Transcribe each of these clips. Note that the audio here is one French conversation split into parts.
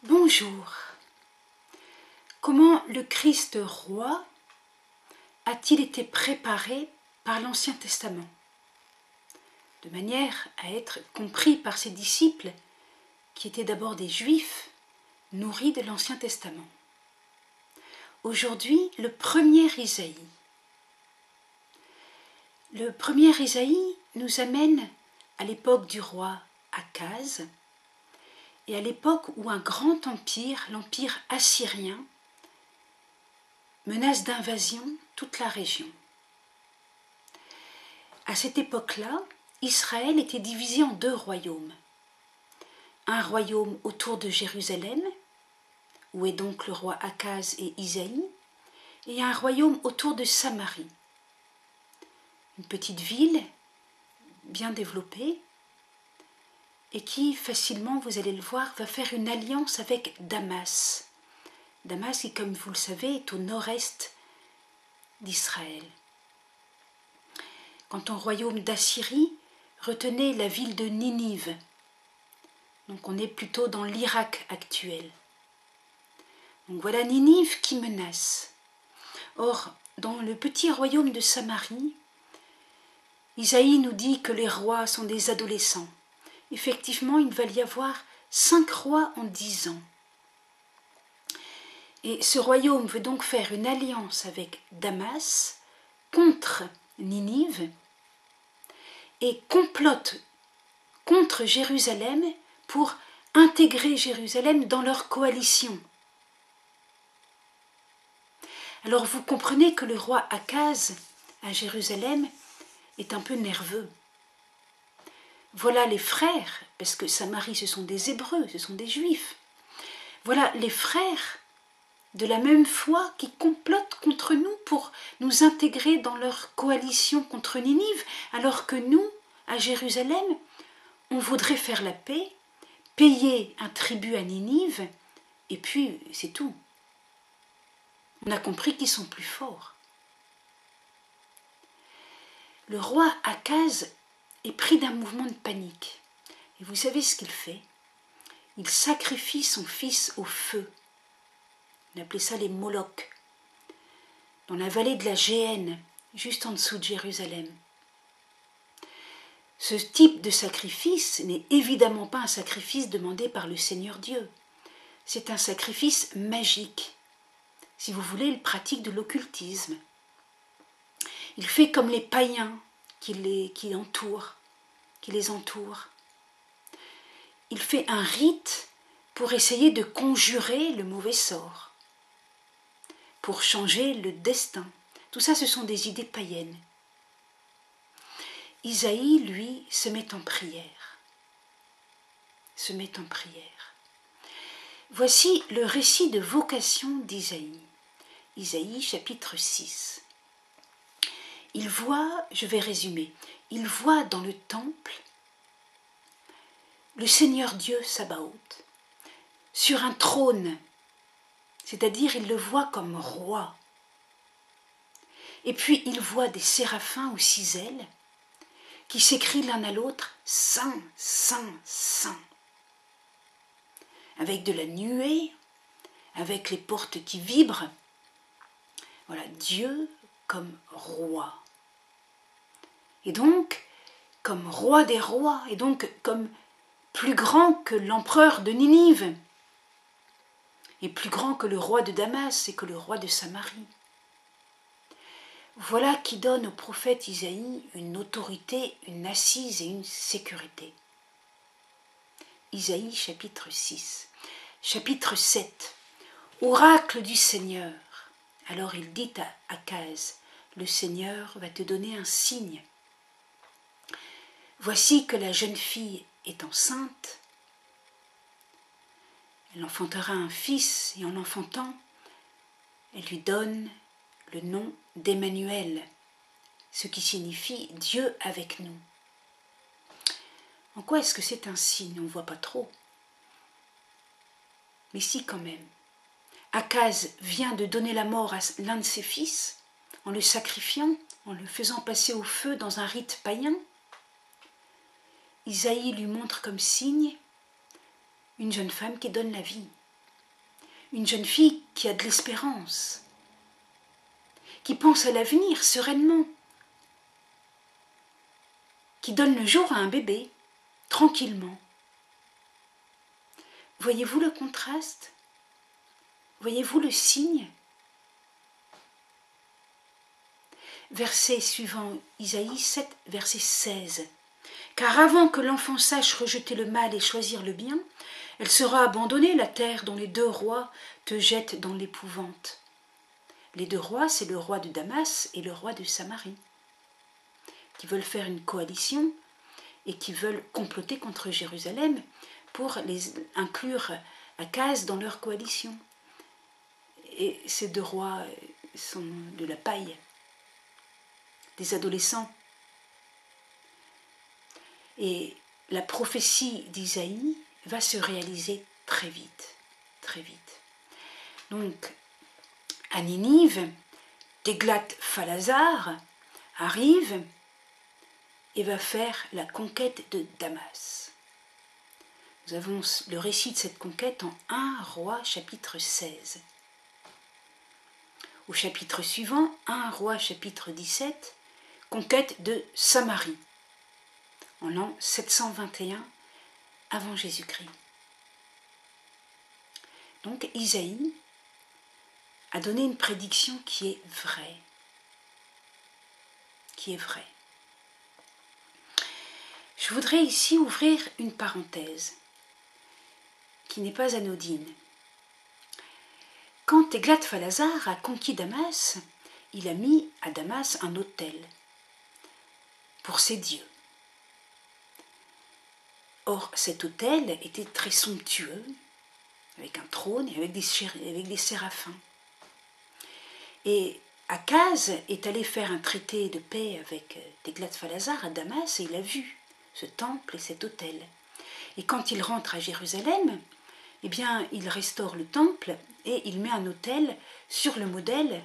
Bonjour. Comment le Christ roi a-t-il été préparé par l'Ancien Testament, de manière à être compris par ses disciples, qui étaient d'abord des Juifs, nourris de l'Ancien Testament. Aujourd'hui, le premier Isaïe. Le premier Isaïe nous amène à l'époque du roi Akaz, et à l'époque où un grand empire, l'empire assyrien, menace d'invasion toute la région. À cette époque-là, Israël était divisé en deux royaumes. Un royaume autour de Jérusalem, où est donc le roi Akaz et Isaïe, et un royaume autour de Samarie, une petite ville bien développée, et qui facilement, vous allez le voir, va faire une alliance avec Damas. Damas qui, comme vous le savez, est au nord-est d'Israël. Quant au royaume d'Assyrie, retenez la ville de Ninive. Donc on est plutôt dans l'Irak actuel. Donc voilà Ninive qui menace. Or, dans le petit royaume de Samarie, Isaïe nous dit que les rois sont des adolescents. Effectivement, il va y avoir 5 rois en 10 ans. Et ce royaume veut donc faire une alliance avec Damas contre Ninive et complote contre Jérusalem pour intégrer Jérusalem dans leur coalition. Alors vous comprenez que le roi Akaz à Jérusalem est un peu nerveux. Voilà les frères, parce que Samarie ce sont des Hébreux, ce sont des Juifs. Voilà les frères de la même foi qui complotent contre nous pour nous intégrer dans leur coalition contre Ninive, alors que nous, à Jérusalem, on voudrait faire la paix, payer un tribut à Ninive, et puis c'est tout. On a compris qu'ils sont plus forts. Le roi Akaz est pris d'un mouvement de panique. Et vous savez ce qu'il fait? Il sacrifie son fils au feu. On appelait ça les Molochs, dans la vallée de la Géhenne, juste en dessous de Jérusalem. Ce type de sacrifice n'est évidemment pas un sacrifice demandé par le Seigneur Dieu. C'est un sacrifice magique. Si vous voulez, il pratique de l'occultisme. Il fait comme les païens qui les entourent. Il fait un rite pour essayer de conjurer le mauvais sort, pour changer le destin. Tout ça, ce sont des idées païennes. Isaïe, lui, se met en prière. Voici le récit de vocation d'Isaïe. Isaïe, chapitre 6. Il voit, je vais résumer, il voit dans le temple le Seigneur Dieu Sabaoth sur un trône, c'est-à-dire il le voit comme roi. Et puis il voit des séraphins aux 6 ailes qui s'écrient l'un à l'autre « Saint, Saint, Saint », avec de la nuée, avec les portes qui vibrent. Voilà, Dieu comme roi. Et donc, comme roi des rois, et donc comme plus grand que l'empereur de Ninive, et plus grand que le roi de Damas et que le roi de Samarie. Voilà qui donne au prophète Isaïe une autorité, une assise et une sécurité. Isaïe chapitre 6. Chapitre 7. Oracle du Seigneur. Alors il dit à Akaz, le Seigneur va te donner un signe. Voici que la jeune fille est enceinte, elle enfantera un fils et en l'enfantant, elle lui donne le nom d'Emmanuel, ce qui signifie Dieu avec nous. En quoi est-ce que c'est un signe? On ne voit pas trop. Mais si quand même. Akaz vient de donner la mort à l'un de ses fils en le sacrifiant, en le faisant passer au feu dans un rite païen. Isaïe lui montre comme signe une jeune femme qui donne la vie. une jeune fille qui a de l'espérance, qui pense à l'avenir sereinement, qui donne le jour à un bébé, tranquillement. Voyez-vous le contraste? Voyez-vous le signe? Verset suivant, Isaïe 7, verset 16. Car avant que l'enfant sache rejeter le mal et choisir le bien, elle sera abandonnée, la terre dont les deux rois te jettent dans l'épouvante. Les deux rois, c'est le roi de Damas et le roi de Samarie, qui veulent faire une coalition et qui veulent comploter contre Jérusalem pour les inclure Akaz dans leur coalition. Et ces deux rois sont de la paille, des adolescents. Et la prophétie d'Isaïe va se réaliser très vite, très vite. Donc, à Ninive, Tiglath-Phalazar arrive et va faire la conquête de Damas. Nous avons le récit de cette conquête en 1 Roi chapitre 16. Au chapitre suivant, 1 Roi chapitre 17, conquête de Samarie, en l'an 721 avant Jésus-Christ. Donc Isaïe a donné une prédiction qui est vraie. Je voudrais ici ouvrir une parenthèse qui n'est pas anodine. Quand Tiglath-Phalazar a conquis Damas, il a mis à Damas un autel pour ses dieux. Or, cet autel était très somptueux, avec un trône et avec des séraphins. Et Akaz est allé faire un traité de paix avec Tiglath-Phalazar à Damas et il a vu ce temple et cet autel. Et quand il rentre à Jérusalem, eh bien, il restaure le temple et il met un autel sur le modèle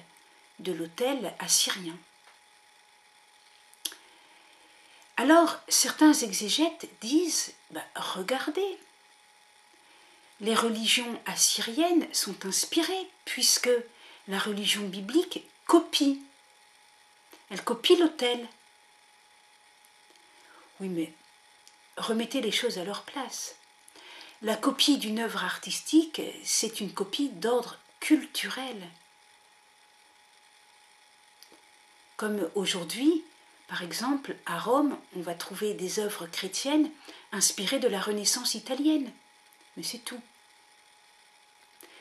de l'autel assyrien. Alors, certains exégètes disent, regardez, les religions assyriennes sont inspirées puisque la religion biblique copie. Elle copie l'autel. Oui, mais remettez les choses à leur place. La copie d'une œuvre artistique, c'est une copie d'ordre culturel. Comme aujourd'hui, par exemple, à Rome, on va trouver des œuvres chrétiennes inspirées de la Renaissance italienne. Mais c'est tout.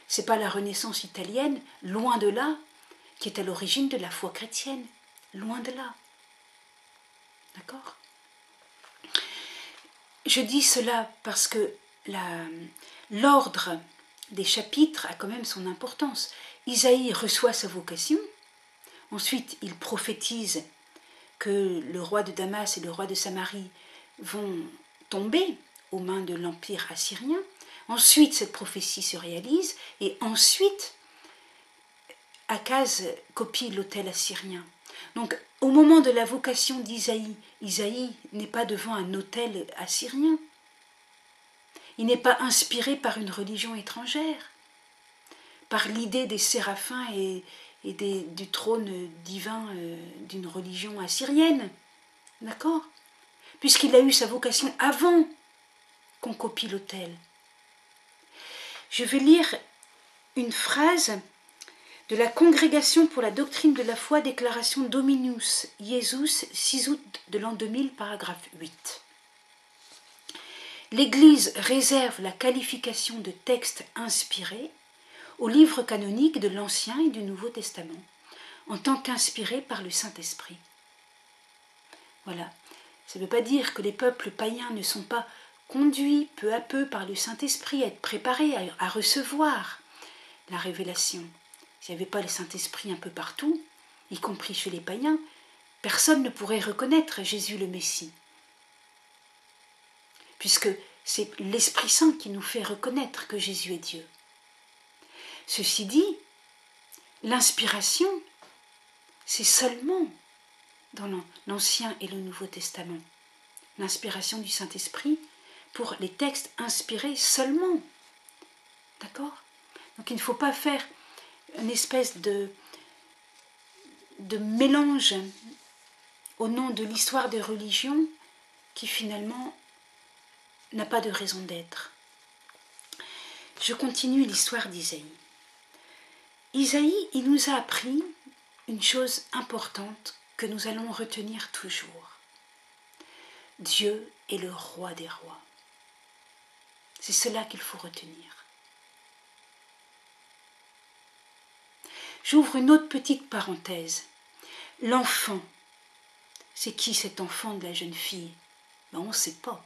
Ce n'est pas la Renaissance italienne, loin de là, qui est à l'origine de la foi chrétienne. Loin de là. D'accord ? Je dis cela parce que l'ordre des chapitres a quand même son importance. Isaïe reçoit sa vocation, ensuite il prophétise que le roi de Damas et le roi de Samarie vont tomber aux mains de l'empire assyrien, ensuite cette prophétie se réalise, et ensuite Akaz copie l'autel assyrien. Donc au moment de la vocation d'Isaïe, Isaïe n'est pas devant un autel assyrien. Il n'est pas inspiré par une religion étrangère, par l'idée des séraphins et du trône divin d'une religion assyrienne. D'accord ? Puisqu'il a eu sa vocation avant qu'on copie l'autel. Je vais lire une phrase de la Congrégation pour la doctrine de la foi, déclaration Dominus Jesus, 6 août de l'an 2000, paragraphe 8. L'Église réserve la qualification de texte inspiré aux livres canoniques de l'Ancien et du Nouveau Testament, en tant qu'inspirés par le Saint-Esprit. Voilà. Ça ne veut pas dire que les peuples païens ne sont pas conduits peu à peu par le Saint-Esprit à être préparés à recevoir la révélation. S'il n'y avait pas le Saint-Esprit un peu partout, y compris chez les païens, personne ne pourrait reconnaître Jésus le Messie. Puisque c'est l'Esprit Saint qui nous fait reconnaître que Jésus est Dieu. Ceci dit, l'inspiration, c'est seulement dans l'Ancien et le Nouveau Testament. L'inspiration du Saint-Esprit pour les textes inspirés seulement. D'accord ? Donc il ne faut pas faire une espèce de mélange au nom de l'histoire des religions qui finalement n'a pas de raison d'être. Je continue l'histoire d'Isaïe. Isaïe, il nous a appris une chose importante que nous allons retenir toujours. Dieu est le roi des rois. C'est cela qu'il faut retenir. J'ouvre une autre petite parenthèse. L'enfant, c'est qui cet enfant de la jeune fille? Ben, on ne sait pas.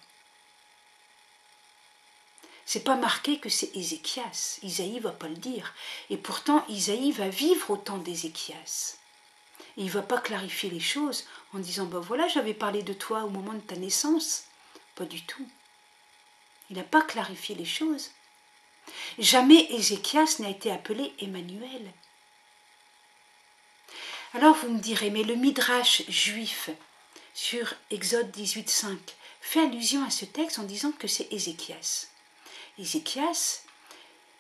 C'est pas marqué que c'est Ézéchias. Isaïe ne va pas le dire. Et pourtant, Isaïe va vivre au temps d'Ézéchias. Et il ne va pas clarifier les choses en disant ben voilà, j'avais parlé de toi au moment de ta naissance. Pas du tout. Il n'a pas clarifié les choses. Jamais Ézéchias n'a été appelé Emmanuel. Alors vous me direz, mais le midrash juif sur Exode 18.5 fait allusion à ce texte en disant que c'est Ézéchias. Ézéchias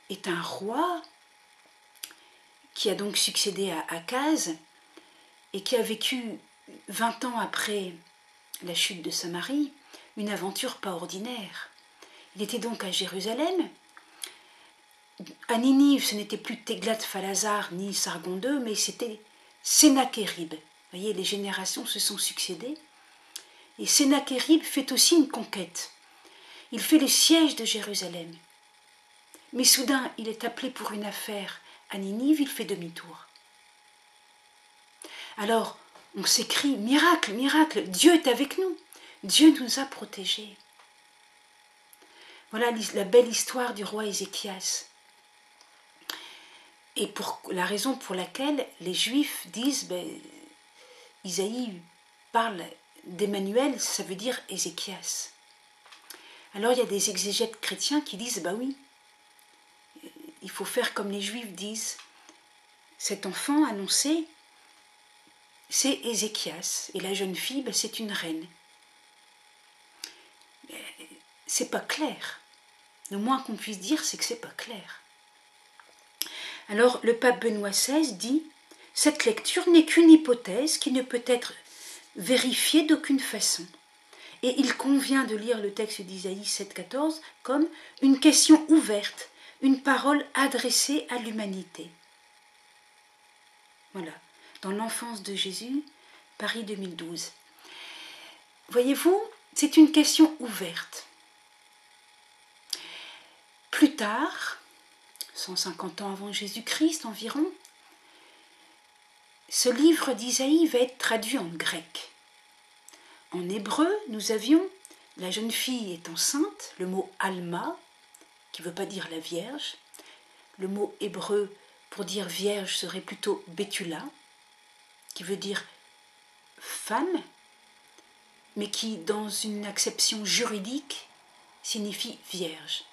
est un roi qui a donc succédé à Akaz et qui a vécu 20 ans après la chute de Samarie une aventure pas ordinaire. Il était donc à Jérusalem. À Ninive, ce n'était plus Téglat-Phalazar ni Sargon II, mais c'était Sennachérib. Vous voyez, les générations se sont succédées. Et Sennachérib fait aussi une conquête. Il fait le siège de Jérusalem. Mais soudain, il est appelé pour une affaire à Ninive, il fait demi-tour. Alors, on s'écrie, miracle, miracle, Dieu est avec nous. Dieu nous a protégés. Voilà la belle histoire du roi Ézéchias. Et pour la raison pour laquelle les Juifs disent, Isaïe parle d'Emmanuel, ça veut dire Ézéchias. Alors il y a des exégètes chrétiens qui disent, oui, il faut faire comme les Juifs disent. Cet enfant annoncé, c'est Ézéchias, et la jeune fille, c'est une reine. C'est pas clair. Le moins qu'on puisse dire, c'est que c'est pas clair. Alors le pape Benoît XVI dit « Cette lecture n'est qu'une hypothèse qui ne peut être vérifiée d'aucune façon. Et il convient de lire le texte d'Isaïe 7,14 comme une question ouverte, une parole adressée à l'humanité. » Voilà, dans l'enfance de Jésus, Paris 2012. Voyez-vous, c'est une question ouverte. Plus tard, 150 ans avant Jésus-Christ environ, ce livre d'Isaïe va être traduit en grec. En hébreu, nous avions « la jeune fille est enceinte », le mot « alma », qui ne veut pas dire la Vierge. Le mot hébreu pour dire vierge serait plutôt « bétula », qui veut dire « femme », mais qui, dans une acception juridique, signifie « vierge ».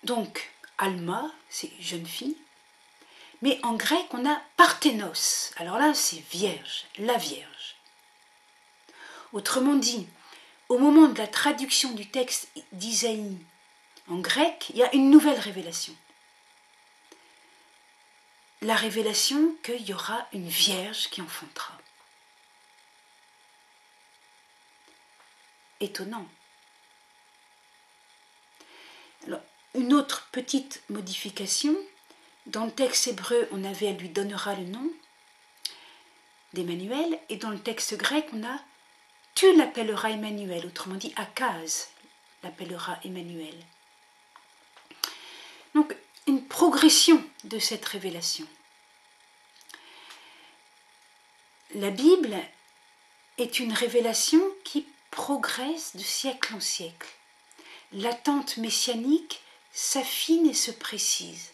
Donc, alma, c'est jeune fille, mais en grec, on a parthénos. Alors là, c'est vierge, la Vierge. Autrement dit, au moment de la traduction du texte d'Isaïe en grec, il y a une nouvelle révélation. La révélation qu'il y aura une Vierge qui enfantera. Étonnant. Alors, une autre petite modification, dans le texte hébreu, on avait « elle lui donnera le nom » d'Emmanuel, et dans le texte grec, on a « tu l'appelleras Emmanuel », autrement dit « Akaz l'appellera Emmanuel ». Donc, une progression de cette révélation. La Bible est une révélation qui progresse de siècle en siècle. L'attente messianique s'affine et se précise,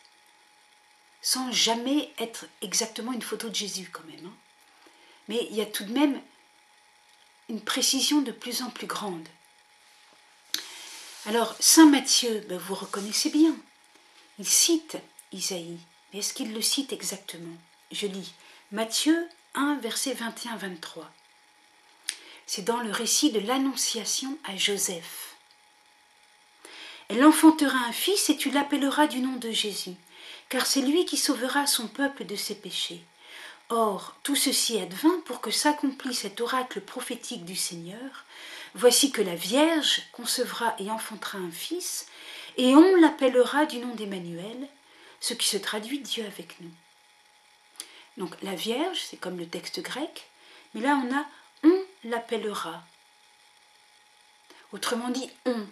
sans jamais être exactement une photo de Jésus quand même. Mais il y a tout de même une précision de plus en plus grande. Alors, saint Matthieu, vous reconnaissez bien, il cite Isaïe, mais est-ce qu'il le cite exactement? Je lis Matthieu 1, versets 21-23. C'est dans le récit de l'Annonciation à Joseph. Elle enfantera un fils et tu l'appelleras du nom de Jésus, car c'est lui qui sauvera son peuple de ses péchés. Or, tout ceci advint pour que s'accomplisse cet oracle prophétique du Seigneur. Voici que la Vierge concevra et enfantera un fils, et on l'appellera du nom d'Emmanuel, ce qui se traduit Dieu avec nous. Donc la Vierge, c'est comme le texte grec, mais là on l'appellera. Autrement dit, on,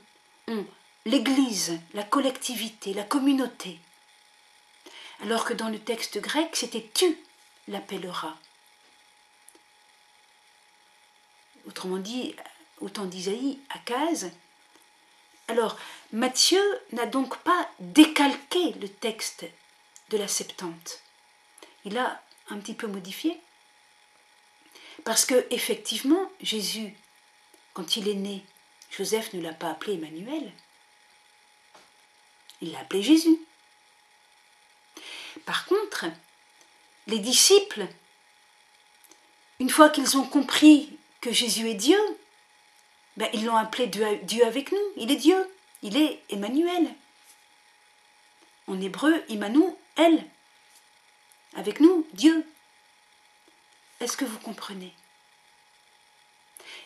l'Église, la collectivité, la communauté. Alors que dans le texte grec, c'était tu l'appelleras. Autrement dit, au temps d'Isaïe, Akaz. Alors, Matthieu n'a donc pas décalqué le texte de la Septante. Il a un petit peu modifié. Parce que, effectivement, Jésus, quand il est né, Joseph ne l'a pas appelé Emmanuel. Il l'a appelé Jésus. Par contre, les disciples, une fois qu'ils ont compris que Jésus est Dieu, ben, ils l'ont appelé Dieu avec nous. Il est Dieu, il est Emmanuel. En hébreu, Immanou, elle. Avec nous, Dieu. Est-ce que vous comprenez?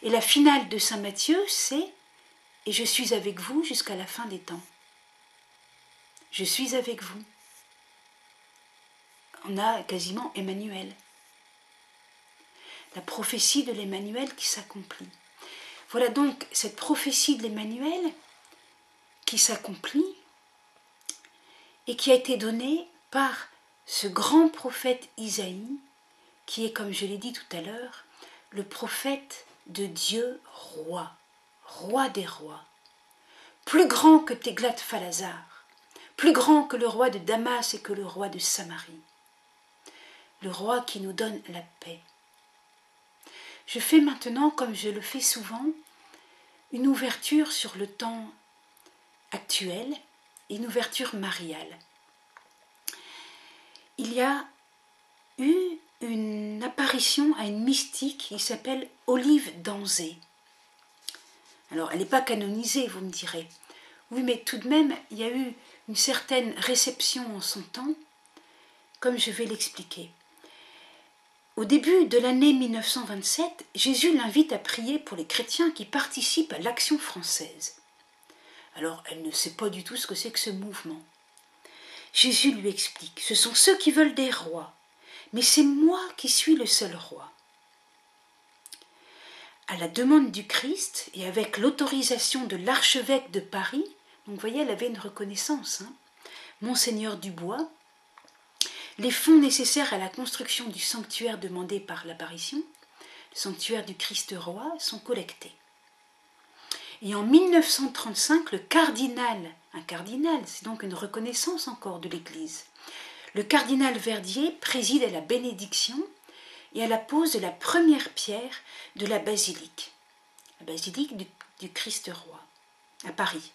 Et la finale de Saint Matthieu, c'est « Et je suis avec vous jusqu'à la fin des temps ». Je suis avec vous. On a quasiment Emmanuel. La prophétie de l'Emmanuel qui s'accomplit. Voilà donc cette prophétie de l'Emmanuel qui s'accomplit et qui a été donnée par ce grand prophète Isaïe, qui est, comme je l'ai dit tout à l'heure, le prophète de Dieu roi, roi des rois, plus grand que Téglat-Phalazar, plus grand que le roi de Damas et que le roi de Samarie, le roi qui nous donne la paix. Je fais maintenant, comme je le fais souvent, une ouverture sur le temps actuel et une ouverture mariale. Il y a eu une apparition à une mystique qui s'appelle Olive d'Anzé. Alors, elle n'est pas canonisée, vous me direz. Oui, mais tout de même, il y a eu une certaine réception en son temps, comme je vais l'expliquer. Au début de l'année 1927, Jésus l'invite à prier pour les chrétiens qui participent à l'Action française. Alors, elle ne sait pas du tout ce que c'est que ce mouvement. Jésus lui explique, ce sont ceux qui veulent des rois, mais c'est moi qui suis le seul roi. À la demande du Christ et avec l'autorisation de l'archevêque de Paris, donc vous voyez, elle avait une reconnaissance, Monseigneur Dubois, les fonds nécessaires à la construction du sanctuaire demandé par l'apparition, le sanctuaire du Christ roi, sont collectés. Et en 1935, le cardinal, un cardinal, c'est donc une reconnaissance encore de l'Église, le cardinal Verdier préside à la bénédiction et à la pose de la première pierre de la basilique du Christ roi, à Paris.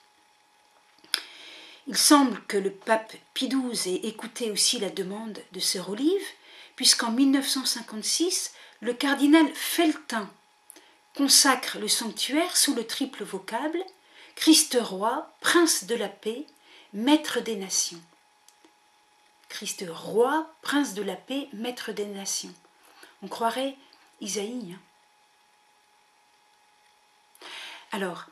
Il semble que le pape Pie XII ait écouté aussi la demande de sœur Olive, puisqu'en 1956, le cardinal Feltin consacre le sanctuaire sous le triple vocable « Christ roi, prince de la paix, maître des nations ». Christ roi, prince de la paix, maître des nations. On croirait Isaïe. Alors,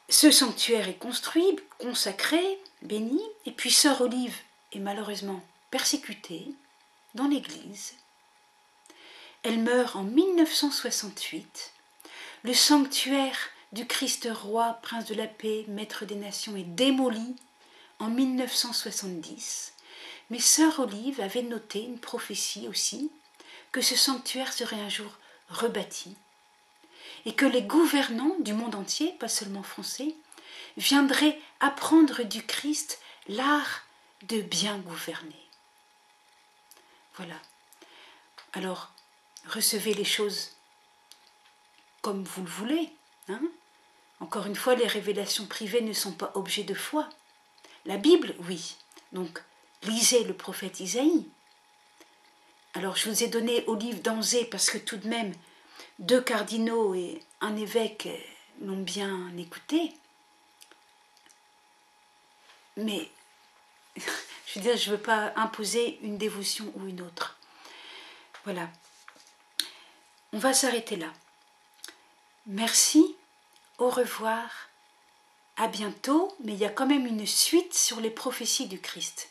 ce sanctuaire est construit, consacré, béni, et puis sœur Olive est malheureusement persécutée dans l'église. Elle meurt en 1968. Le sanctuaire du Christ roi, prince de la paix, maître des nations est démoli en 1970. Mais sœur Olive avait noté une prophétie aussi, que ce sanctuaire serait un jour rebâti et que les gouvernants du monde entier, pas seulement français, viendraient apprendre du Christ l'art de bien gouverner. Voilà. Alors, recevez les choses comme vous le voulez. Encore une fois, les révélations privées ne sont pas objets de foi. La Bible, oui. Donc, lisez le prophète Isaïe. Alors, je vous ai donné Olive d'Anzé parce que tout de même, 2 cardinaux et un évêque l'ont bien écouté. mais je veux dire, je ne veux pas imposer une dévotion ou une autre. Voilà. On va s'arrêter là. Merci, au revoir, à bientôt, mais il y a quand même une suite sur les prophéties du Christ.